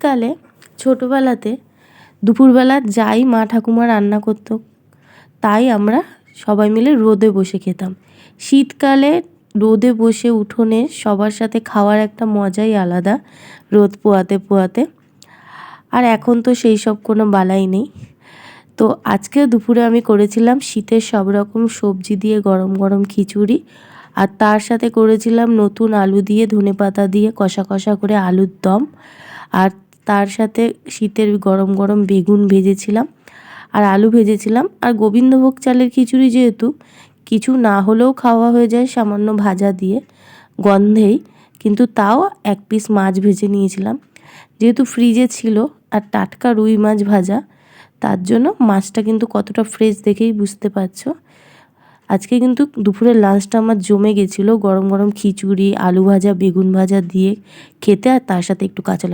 শীতকালে ছোটোবেলাতে দুপুরবেলা যাই মা ঠাকুমা রান্না করতো তাই আমরা সবাই মিলে রোদে বসে খেতাম। শীতকালে রোদে বসে উঠোনে সবার সাথে খাওয়ার একটা মজাই আলাদা, রোদ পোয়াতে পোয়াতে। আর এখন তো সেই সব কোনো বালাই নেই। তো আজকে দুপুরে আমি করেছিলাম শীতের সব রকম সবজি দিয়ে গরম গরম খিচুড়ি, আর তার সাথে করেছিলাম নতুন আলু দিয়ে ধনেপাতা দিয়ে কষা কষা করে আলুর দম, আর তার সাথে শীতের গরম গরম বেগুন ভেজেছিলাম আর আলু ভেজেছিলাম। আর গোবিন্দভোগ চালের খিচুড়ি যেহেতু কিছু না হলেও খাওয়া হয়ে যায় সামান্য ভাজা দিয়ে গন্ধেই, কিন্তু তাও এক পিস মাছ ভেজে নিয়েছিলাম যেহেতু ফ্রিজে ছিল, আর টাটকা রুই মাছ ভাজা, তার জন্য মাছটা কিন্তু কতটা ফ্রেশ দেখেই বুঝতে পারছো। আজকে কিন্তু দুপুরের লাঞ্চটা আমার জমে গেছিলো, গরম গরম খিচুড়ি, আলু ভাজা, বেগুন ভাজা দিয়ে খেতে, আর তার সাথে একটু কাঁচা লঙ্কা